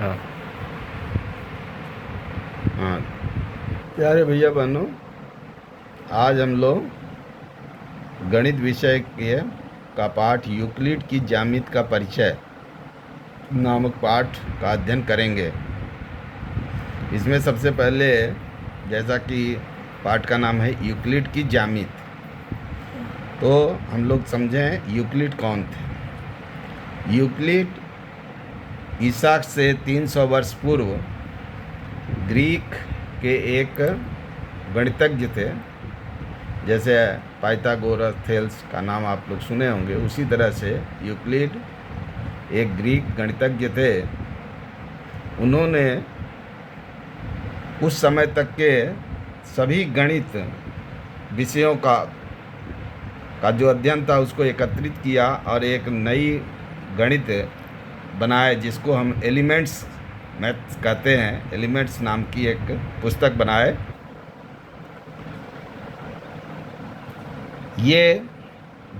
हाँ। हाँ, प्यारे भैया बहनों, आज हम लोग गणित विषय के का पाठ यूक्लिड की ज्यामिति का परिचय नामक पाठ का अध्ययन करेंगे। इसमें सबसे पहले, जैसा कि पाठ का नाम है यूक्लिड की ज्यामिति, तो हम लोग समझें यूक्लिड कौन थे। यूक्लिड ईसा से 300 वर्ष पूर्व ग्रीक के एक गणितज्ञ थे। जैसे पाइथागोरस, थेल्स का नाम आप लोग सुने होंगे, उसी तरह से यूक्लिड एक ग्रीक गणितज्ञ थे। उन्होंने उस समय तक के सभी गणित विषयों का जो अध्ययन था उसको एकत्रित किया और एक नई गणित बनाए, जिसको हम एलिमेंट्स मैथ्स कहते हैं। एलिमेंट्स नाम की एक पुस्तक बनाए। ये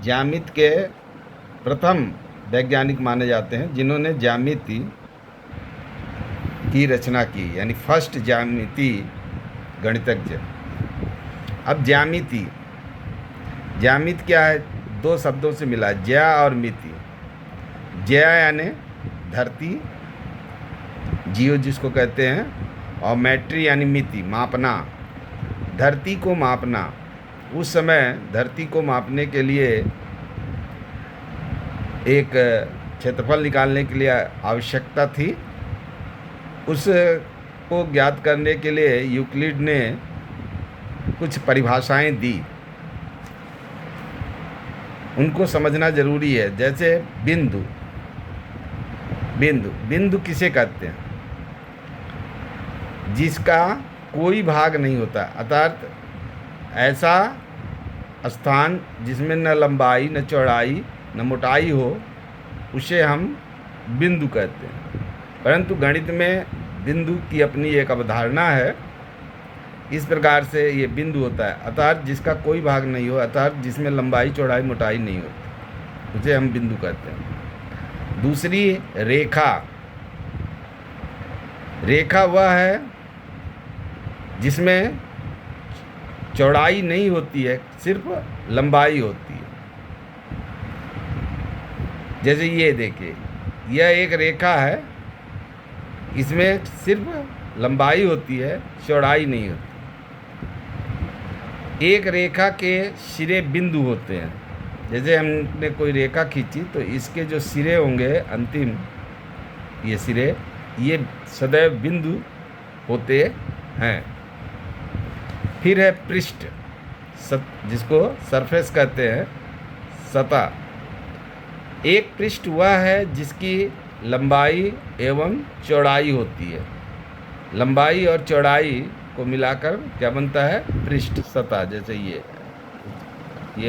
ज्यामिति के प्रथम वैज्ञानिक माने जाते हैं जिन्होंने ज्यामिति की रचना की, यानी फर्स्ट ज्यामिति गणितज्ञ। अब ज्यामिति क्या है? दो शब्दों से मिला, ज्या और मिति। ज्या यानी धरती, जियो जिसको कहते हैं, और मैट्री यानी मिति, मापना, धरती को मापना। उस समय धरती को मापने के लिए एक क्षेत्रफल निकालने के लिए आवश्यकता थी। उसको ज्ञात करने के लिए यूक्लिड ने कुछ परिभाषाएं दी, उनको समझना जरूरी है। जैसे बिंदु किसे कहते हैं? जिसका कोई भाग नहीं होता, अर्थात ऐसा स्थान जिसमें न लंबाई न चौड़ाई न मोटाई हो, उसे हम बिंदु कहते हैं। परंतु गणित में बिंदु की अपनी एक अवधारणा है। इस प्रकार से ये बिंदु होता है, अर्थात जिसका कोई भाग नहीं हो, अर्थात जिसमें लंबाई चौड़ाई मोटाई नहीं होती, उसे हम बिंदु कहते हैं। दूसरी रेखा वह है जिसमें चौड़ाई नहीं होती है, सिर्फ लंबाई होती है। जैसे ये देखिए, यह एक रेखा है, इसमें सिर्फ लंबाई होती है, चौड़ाई नहीं होती। एक रेखा के सिरे बिंदु होते हैं। जैसे हमने कोई रेखा खींची तो इसके जो सिरे होंगे, अंतिम ये सिरे, ये सदैव बिंदु होते हैं। फिर है पृष्ठ, जिसको सरफेस कहते हैं, सतह। एक पृष्ठ वह है जिसकी लंबाई एवं चौड़ाई होती है। लंबाई और चौड़ाई को मिलाकर क्या बनता है? पृष्ठ, सतह। जैसे ये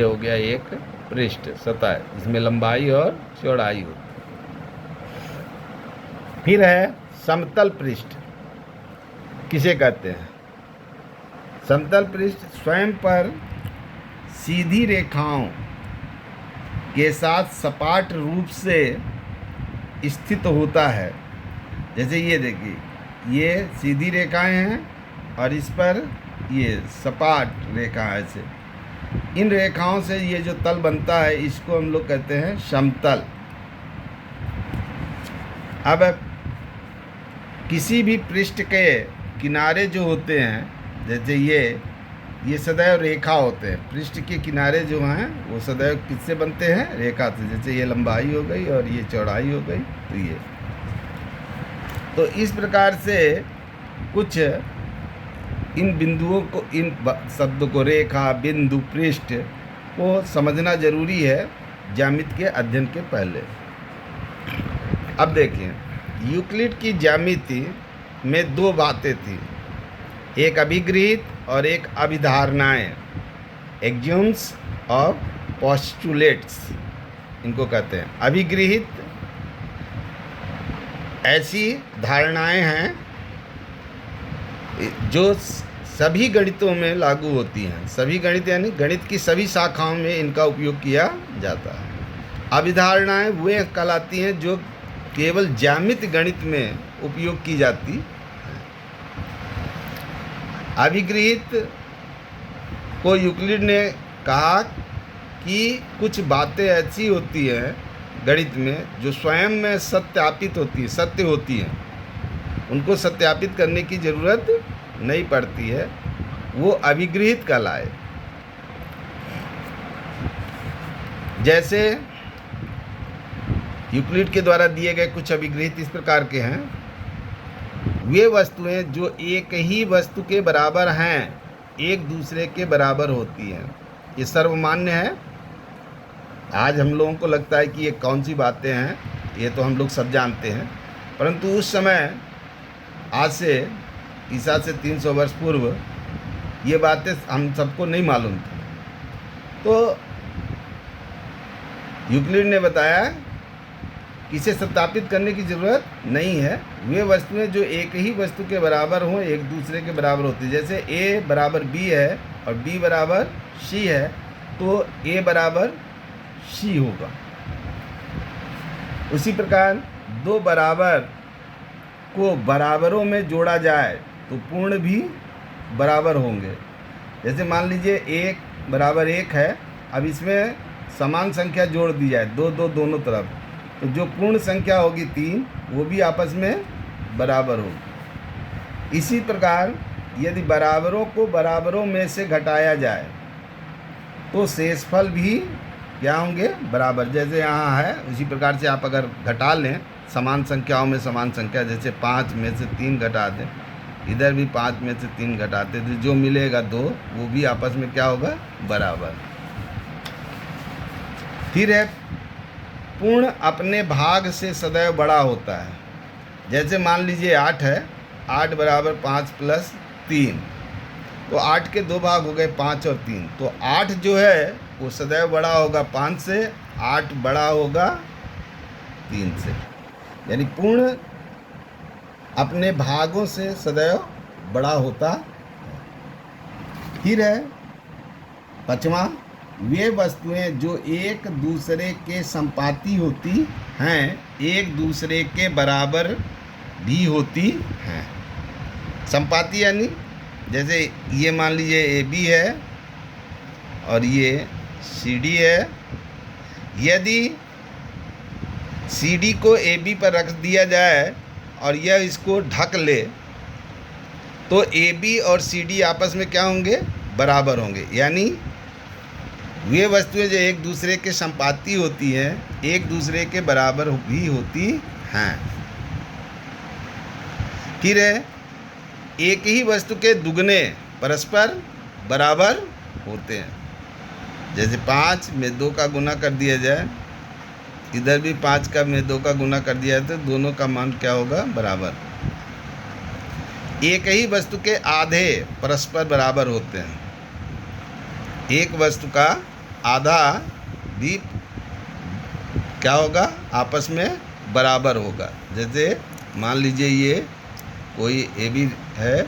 हो गया एक पृष्ठ, सतह, जिसमें लंबाई और चौड़ाई होती है। फिर है समतल पृष्ठ, किसे कहते हैं? समतल पृष्ठ स्वयं पर सीधी रेखाओं के साथ सपाट रूप से स्थित होता है। जैसे ये देखिए, ये सीधी रेखाएं हैं और इस पर ये सपाट रेखा है। ऐसे इन रेखाओं से ये जो तल बनता है, इसको हम लोग कहते हैं समतल। अब किसी भी पृष्ठ के किनारे जो होते हैं, जैसे ये सदैव रेखा होते हैं। पृष्ठ के किनारे जो हैं वो सदैव किससे बनते हैं? रेखा से। जैसे ये लंबाई हो गई और ये चौड़ाई हो गई, तो इस प्रकार से कुछ इन बिंदुओं को, इन शब्दों को, रेखा, बिंदु, पृष्ठ को समझना जरूरी है ज्यामिति के अध्ययन के पहले। अब देखिए, यूक्लिड की ज्यामिति में दो बातें थी, एक अभिगृहित और एक अभिधारणाएं, एक्सियोम्स और पोस्टुलेट्स इनको कहते हैं। अभिगृहित ऐसी धारणाएं हैं जो सभी गणितों में लागू होती हैं। सभी गणित यानी गणित की सभी शाखाओं में इनका उपयोग किया जाता है। अभिधारणाएं वे कहलाती हैं जो केवल ज्यामिति गणित में उपयोग की जाती है। अभिगृहित को यूक्लिड ने कहा कि कुछ बातें ऐसी होती हैं गणित में जो स्वयं में सत्य होती हैं, उनको सत्यापित करने की ज़रूरत नहीं पड़ती है, वो अभिगृहित कहलाए। जैसे यूक्लिड के द्वारा दिए गए कुछ अभिगृहित इस प्रकार के हैं। वे वस्तुएं जो एक ही वस्तु के बराबर हैं एक दूसरे के बराबर होती हैं। ये सर्वमान्य है। आज हम लोगों को लगता है कि ये कौन सी बातें हैं, ये तो हम लोग सब जानते हैं, परंतु उस समय आज से ईसा से 300 वर्ष पूर्व ये बातें हम सबको नहीं मालूम थी। तो यूक्लिड ने बताया कि इसे सत्यापित करने की ज़रूरत नहीं है। वे वस्तुएं जो एक ही वस्तु के बराबर हों एक दूसरे के बराबर होती है। जैसे a बराबर b है और b बराबर c है, तो a बराबर c होगा। उसी प्रकार दो बराबर को बराबरों में जोड़ा जाए तो पूर्ण भी बराबर होंगे। जैसे मान लीजिए 1 बराबर 1 है, अब इसमें समान संख्या जोड़ दी जाए दोनों तरफ, तो जो पूर्ण संख्या होगी 3 वो भी आपस में बराबर होगी। इसी प्रकार यदि बराबरों को बराबरों में से घटाया जाए तो शेषफल भी क्या होंगे, बराबर। जैसे यहाँ है उसी प्रकार से आप अगर घटा लें समान संख्याओं में समान संख्या, जैसे 5 में से 3 घटा दें, इधर भी 5 में से 3 घटाते तो जो मिलेगा 2 वो भी आपस में क्या होगा, बराबर। फिर है पूर्ण अपने भाग से सदैव बड़ा होता है। जैसे मान लीजिए 8 है, 8 बराबर 5 प्लस 3, तो 8 के 2 भाग हो गए 5 और 3, तो 8 जो है वो सदैव बड़ा होगा 5 से, 8 बड़ा होगा 3 से। यानी पूर्ण अपने भागों से सदैव बड़ा होता है। फिर है 5वां, वे वस्तुएं जो एक दूसरे के संपाती होती हैं एक दूसरे के बराबर भी होती हैं। संपाती यानी जैसे ये मान लीजिए AB है और ये CD है। यदि CD को AB पर रख दिया जाए और यह इसको ढक ले तो AB और CD आपस में क्या होंगे, बराबर होंगे। यानी वे वस्तुएं जो एक दूसरे के संपाती होती हैं एक दूसरे के बराबर भी होती हैं। फिर है एक ही वस्तु के दुगने परस्पर बराबर होते हैं। जैसे 5 में 2 का गुना कर दिया जाए, इधर भी 5 का में 2 का गुना कर दिया जाए तो दोनों का मान क्या होगा, बराबर। एक ही वस्तु के आधे परस्पर बराबर होते हैं। एक वस्तु का आधा भी क्या होगा, आपस में बराबर होगा। जैसे मान लीजिए ये कोई AB है,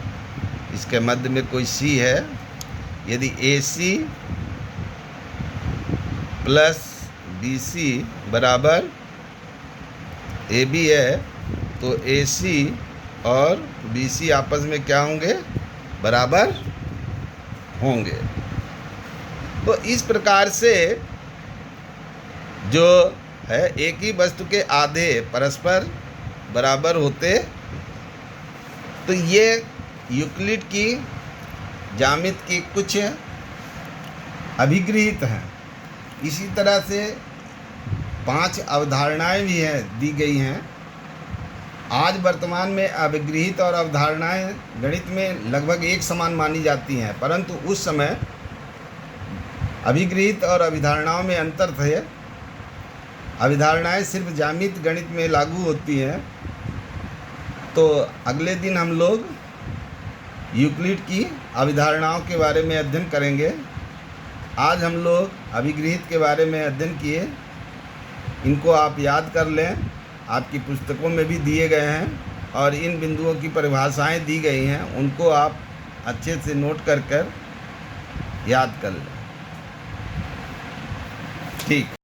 इसके मध्य में कोई C है, यदि AC प्लस BC बराबर AB है तो AC और BC आपस में क्या होंगे, बराबर होंगे। तो इस प्रकार से जो है एक ही वस्तु के आधे परस्पर बराबर होते, तो ये यूक्लिड की ज्यामिति की कुछ अभिगृहित हैं। इसी तरह से 5 अवधारणाएं भी हैं, दी गई हैं। आज वर्तमान में अभिगृहित और अवधारणाएं गणित में लगभग एक समान मानी जाती हैं, परंतु उस समय अभिगृहित और अभिधारणाओं में अंतर थे। अभिधारणाएं सिर्फ ज्यामिति गणित में लागू होती हैं। तो अगले दिन हम लोग यूक्लिड की अभिधारणाओं के बारे में अध्ययन करेंगे। आज हम लोग अभिगृहित के बारे में अध्ययन किए। इनको आप याद कर लें, आपकी पुस्तकों में भी दिए गए हैं और इन बिंदुओं की परिभाषाएं दी गई हैं, उनको आप अच्छे से नोट कर याद कर लें। ठीक।